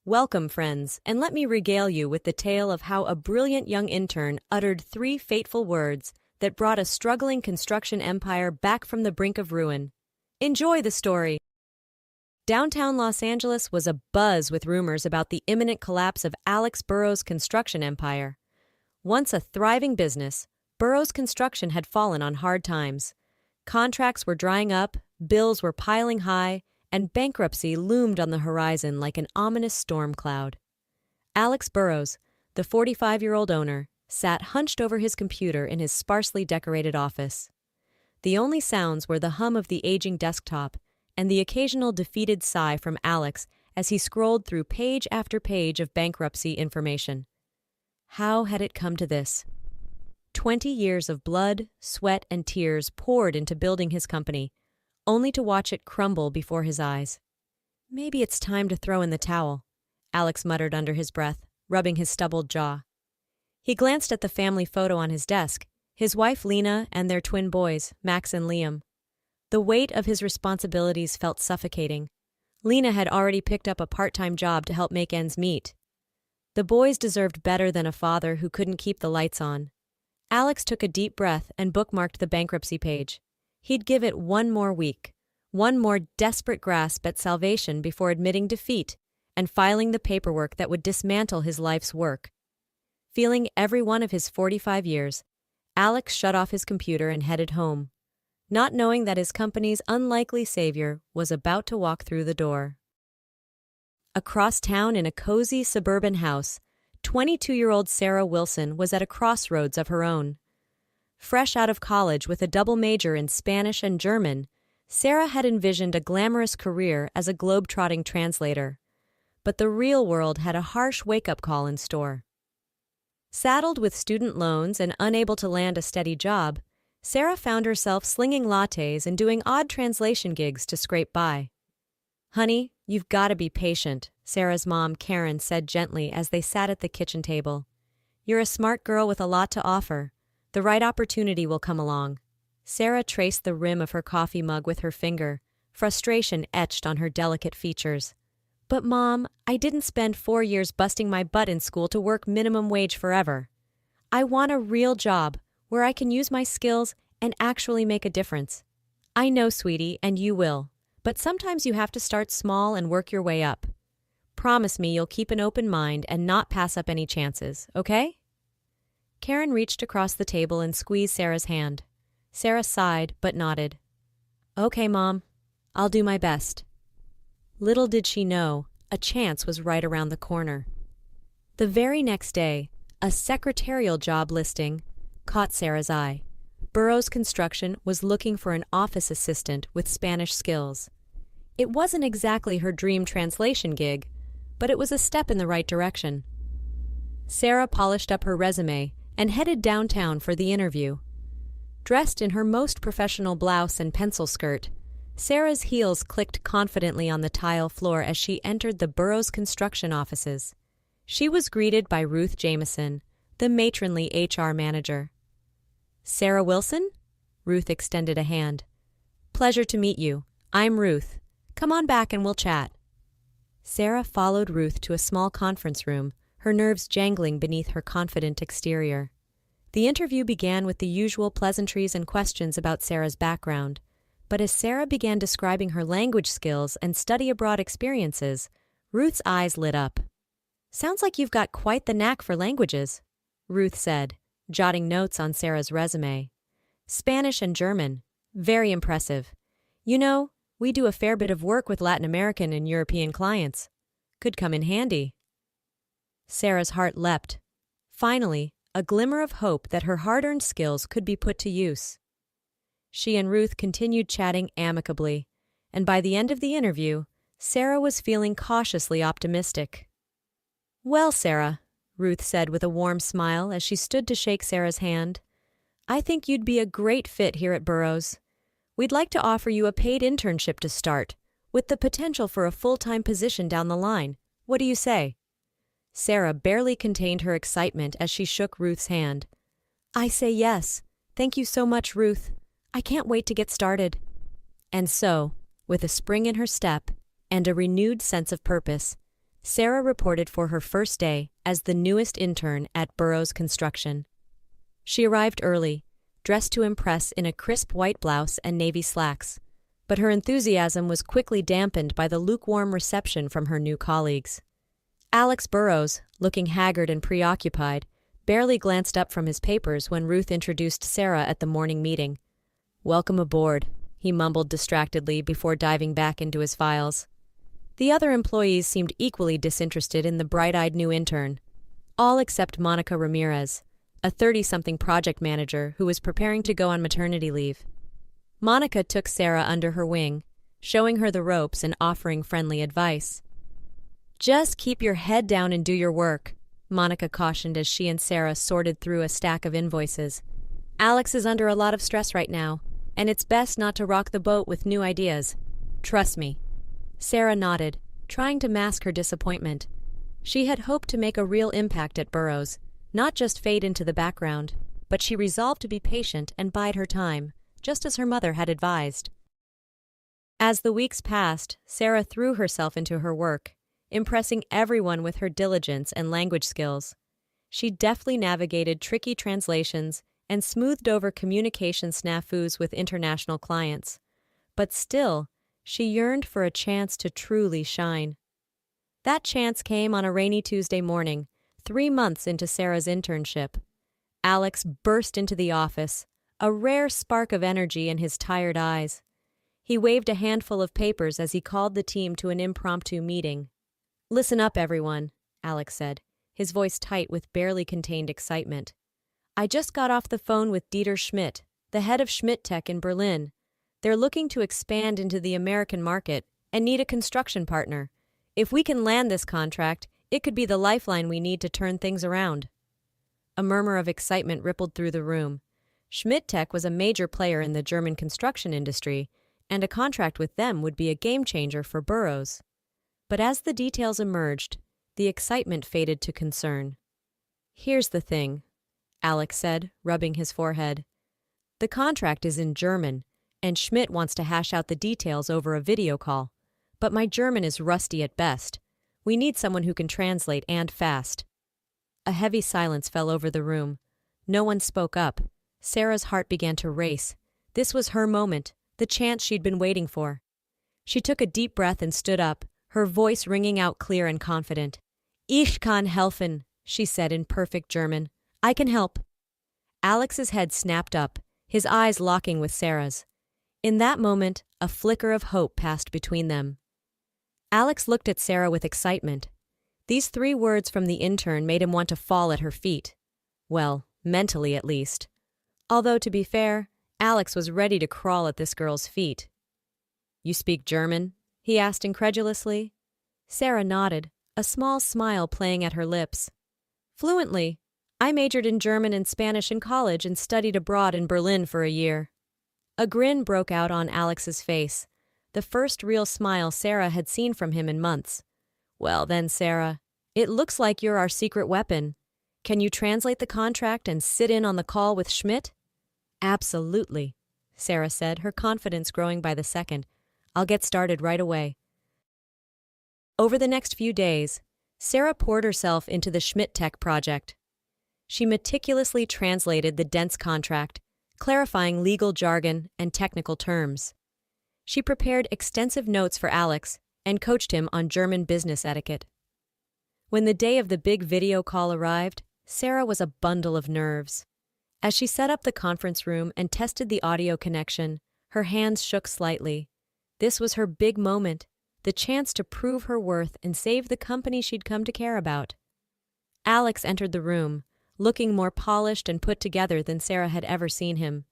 Welcome, friends, and let me regale you with the tale of how a brilliant young intern uttered 3 fateful words that brought a struggling construction empire back from the brink of ruin. Enjoy the story. Downtown Los Angeles was abuzz with rumors about the imminent collapse of Alex Burrows' construction empire. Once a thriving business, Burrows' construction had fallen on hard times. Contracts were drying up, bills were piling high, and bankruptcy loomed on the horizon like an ominous storm cloud. Alex Burrows, the 45-year-old owner, sat hunched over his computer in his sparsely decorated office. The only sounds were the hum of the aging desktop and the occasional defeated sigh from Alex as he scrolled through page after page of bankruptcy information. How had it come to this? 20 years of blood, sweat, and tears poured into building his company, only to watch it crumble before his eyes. Maybe it's time to throw in the towel, Alex muttered under his breath, rubbing his stubbled jaw. He glanced at the family photo on his desk, his wife Lena and their twin boys, Max and Liam. The weight of his responsibilities felt suffocating. Lena had already picked up a part-time job to help make ends meet. The boys deserved better than a father who couldn't keep the lights on. Alex took a deep breath and bookmarked the bankruptcy page. He'd give it one more week, one more desperate grasp at salvation before admitting defeat and filing the paperwork that would dismantle his life's work. Feeling every one of his 45 years, Alex shut off his computer and headed home, not knowing that his company's unlikely savior was about to walk through the door. Across town in a cozy suburban house, 22-year-old Sarah Wilson was at a crossroads of her own. Fresh out of college with a double major in Spanish and German, Sarah had envisioned a glamorous career as a globe-trotting translator. But the real world had a harsh wake-up call in store. Saddled with student loans and unable to land a steady job, Sarah found herself slinging lattes and doing odd translation gigs to scrape by. "Honey, you've got to be patient," Sarah's mom, Karen, said gently as they sat at the kitchen table. "You're a smart girl with a lot to offer. The right opportunity will come along." Sarah traced the rim of her coffee mug with her finger, frustration etched on her delicate features. "But Mom, I didn't spend 4 years busting my butt in school to work minimum wage forever. I want a real job where I can use my skills and actually make a difference." "I know, sweetie, and you will. But sometimes you have to start small and work your way up. Promise me you'll keep an open mind and not pass up any chances, okay?" Karen reached across the table and squeezed Sarah's hand. Sarah sighed but nodded. "Okay, Mom. I'll do my best." Little did she know, a chance was right around the corner. The very next day, a secretarial job listing caught Sarah's eye. Burrows Construction was looking for an office assistant with Spanish skills. It wasn't exactly her dream translation gig, but it was a step in the right direction. Sarah polished up her resume and headed downtown for the interview. Dressed in her most professional blouse and pencil skirt, Sarah's heels clicked confidently on the tile floor as she entered the Burrows Construction offices. She was greeted by Ruth Jameson, the matronly HR manager. "Sarah Wilson?" Ruth extended a hand. "Pleasure to meet you. I'm Ruth. Come on back and we'll chat." Sarah followed Ruth to a small conference room, her nerves jangling beneath her confident exterior. The interview began with the usual pleasantries and questions about Sarah's background, but as Sarah began describing her language skills and study abroad experiences, Ruth's eyes lit up. "Sounds like you've got quite the knack for languages," Ruth said, jotting notes on Sarah's resume. "Spanish and German. Very impressive. You know, we do a fair bit of work with Latin American and European clients. Could come in handy." Sarah's heart leapt. Finally, a glimmer of hope that her hard-earned skills could be put to use. She and Ruth continued chatting amicably, and by the end of the interview, Sarah was feeling cautiously optimistic. "Well, Sarah," Ruth said with a warm smile as she stood to shake Sarah's hand, "I think you'd be a great fit here at Burrows. We'd like to offer you a paid internship to start, with the potential for a full-time position down the line. What do you say?" Sarah barely contained her excitement as she shook Ruth's hand. "I say yes. Thank you so much, Ruth. I can't wait to get started." And so, with a spring in her step and a renewed sense of purpose, Sarah reported for her first day as the newest intern at Burroughs Construction. She arrived early, dressed to impress in a crisp white blouse and navy slacks, but her enthusiasm was quickly dampened by the lukewarm reception from her new colleagues. Alex Burroughs, looking haggard and preoccupied, barely glanced up from his papers when Ruth introduced Sarah at the morning meeting. "Welcome aboard," he mumbled distractedly before diving back into his files. The other employees seemed equally disinterested in the bright-eyed new intern, all except Monica Ramirez, a 30-something project manager who was preparing to go on maternity leave. Monica took Sarah under her wing, showing her the ropes and offering friendly advice. "Just keep your head down and do your work," Monica cautioned as she and Sarah sorted through a stack of invoices. "Alex is under a lot of stress right now, and it's best not to rock the boat with new ideas. Trust me." Sarah nodded, trying to mask her disappointment. She had hoped to make a real impact at Burroughs, not just fade into the background, but she resolved to be patient and bide her time, just as her mother had advised. As the weeks passed, Sarah threw herself into her work, impressing everyone with her diligence and language skills. She deftly navigated tricky translations and smoothed over communication snafus with international clients. But still, she yearned for a chance to truly shine. That chance came on a rainy Tuesday morning, 3 months into Sarah's internship. Alex burst into the office, a rare spark of energy in his tired eyes. He waved a handful of papers as he called the team to an impromptu meeting. "Listen up, everyone," Alex said, his voice tight with barely contained excitement. "I just got off the phone with Dieter Schmidt, the head of Schmidt Tech in Berlin. They're looking to expand into the American market and need a construction partner. If we can land this contract, it could be the lifeline we need to turn things around." A murmur of excitement rippled through the room. Schmidt Tech was a major player in the German construction industry, and a contract with them would be a game-changer for Burroughs. But as the details emerged, the excitement faded to concern. "Here's the thing," Alex said, rubbing his forehead. "The contract is in German, and Schmidt wants to hash out the details over a video call. But my German is rusty at best. We need someone who can translate and fast." A heavy silence fell over the room. No one spoke up. Sarah's heart began to race. This was her moment, the chance she'd been waiting for. She took a deep breath and stood up, her voice ringing out clear and confident. "Ich kann helfen," she said in perfect German. "I can help." Alex's head snapped up, his eyes locking with Sarah's. In that moment, a flicker of hope passed between them. Alex looked at Sarah with excitement. These 3 words from the intern made him want to fall at her feet. Well, mentally at least. Although, to be fair, Alex was ready to crawl at this girl's feet. "You speak German?" he asked incredulously. Sarah nodded, a small smile playing at her lips. "Fluently. I majored in German and Spanish in college and studied abroad in Berlin for a year." A grin broke out on Alex's face, the first real smile Sarah had seen from him in months. "Well then, Sarah, it looks like you're our secret weapon. Can you translate the contract and sit in on the call with Schmidt?" "Absolutely," Sarah said, her confidence growing by the second. "I'll get started right away." Over the next few days, Sarah poured herself into the Schmidt Tech project. She meticulously translated the dense contract, clarifying legal jargon and technical terms. She prepared extensive notes for Alex and coached him on German business etiquette. When the day of the big video call arrived, Sarah was a bundle of nerves. As she set up the conference room and tested the audio connection, her hands shook slightly. This was her big moment, the chance to prove her worth and save the company she'd come to care about. Alex entered the room, looking more polished and put together than Sarah had ever seen him.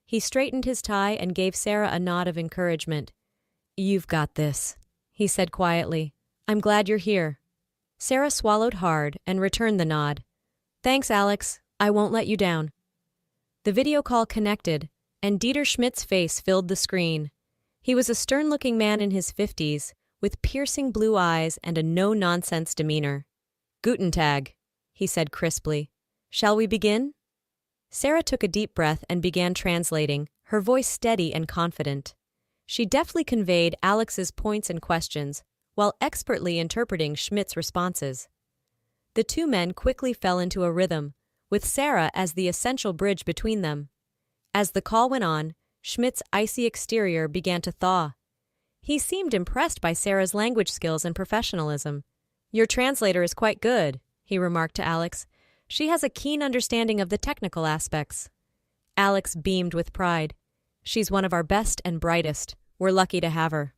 He straightened his tie and gave Sarah a nod of encouragement. "You've got this," he said quietly. "I'm glad you're here." Sarah swallowed hard and returned the nod. "Thanks, Alex. I won't let you down." The video call connected, and Dieter Schmidt's face filled the screen. He was a stern-looking man in his 50s, with piercing blue eyes and a no-nonsense demeanor. "Guten Tag," he said crisply. "Shall we begin?" Sarah took a deep breath and began translating, her voice steady and confident. She deftly conveyed Alex's points and questions, while expertly interpreting Schmidt's responses. The two men quickly fell into a rhythm, with Sarah as the essential bridge between them. As the call went on, Schmidt's icy exterior began to thaw. He seemed impressed by Sarah's language skills and professionalism. "Your translator is quite good," he remarked to Alex. "She has a keen understanding of the technical aspects." Alex beamed with pride. "She's one of our best and brightest. We're lucky to have her."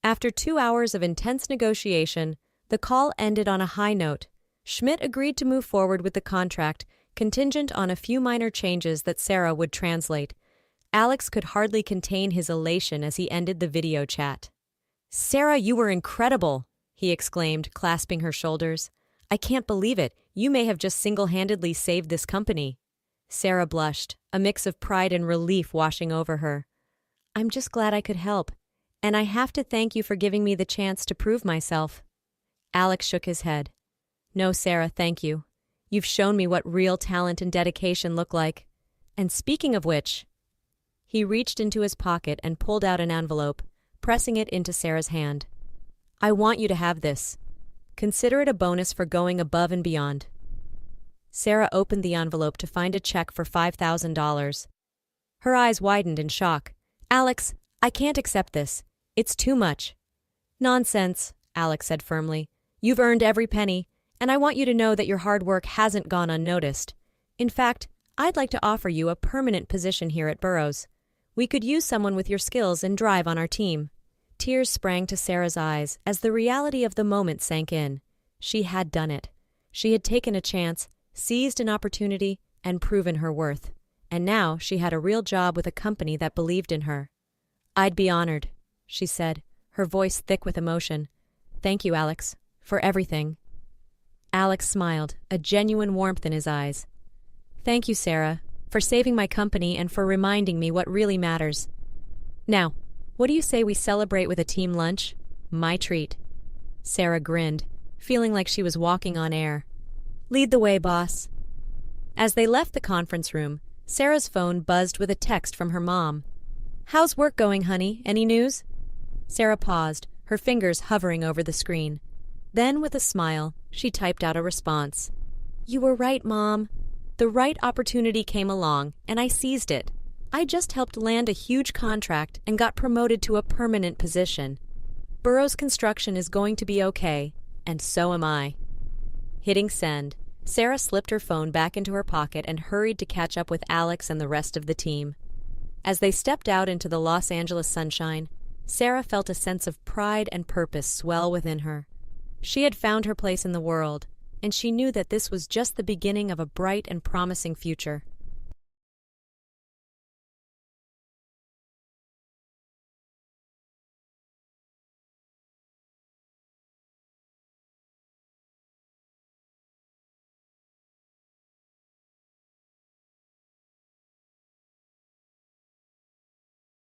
After 2 hours of intense negotiation, the call ended on a high note. Schmidt agreed to move forward with the contract, contingent on a few minor changes that Sarah would translate. Alex could hardly contain his elation as he ended the video chat. "Sarah, you were incredible!" he exclaimed, clasping her shoulders. "I can't believe it. You may have just single-handedly saved this company." Sarah blushed, a mix of pride and relief washing over her. "I'm just glad I could help, and I have to thank you for giving me the chance to prove myself." Alex shook his head. "No, Sarah, thank you. You've shown me what real talent and dedication look like. And speaking of which..." He reached into his pocket and pulled out an envelope, pressing it into Sarah's hand. "I want you to have this. Consider it a bonus for going above and beyond." Sarah opened the envelope to find a check for $5,000. Her eyes widened in shock. "Alex, I can't accept this. It's too much." "Nonsense," Alex said firmly. "You've earned every penny, and I want you to know that your hard work hasn't gone unnoticed. In fact, I'd like to offer you a permanent position here at Burroughs. We could use someone with your skills and drive on our team." Tears sprang to Sarah's eyes as the reality of the moment sank in. She had done it. She had taken a chance, seized an opportunity, and proven her worth. And now she had a real job with a company that believed in her. "I'd be honored," she said, her voice thick with emotion. "Thank you, Alex, for everything." Alex smiled, a genuine warmth in his eyes. "Thank you, Sarah, for saving my company and for reminding me what really matters. Now, what do you say we celebrate with a team lunch? My treat." Sarah grinned, feeling like she was walking on air. "Lead the way, boss." As they left the conference room, Sarah's phone buzzed with a text from her mom. "How's work going, honey? Any news?" Sarah paused, her fingers hovering over the screen. Then, with a smile, she typed out a response. "You were right, Mom. The right opportunity came along, and I seized it. I just helped land a huge contract and got promoted to a permanent position. Burroughs Construction is going to be okay, and so am I." Hitting send, Sarah slipped her phone back into her pocket and hurried to catch up with Alex and the rest of the team. As they stepped out into the Los Angeles sunshine, Sarah felt a sense of pride and purpose swell within her. She had found her place in the world, and she knew that this was just the beginning of a bright and promising future.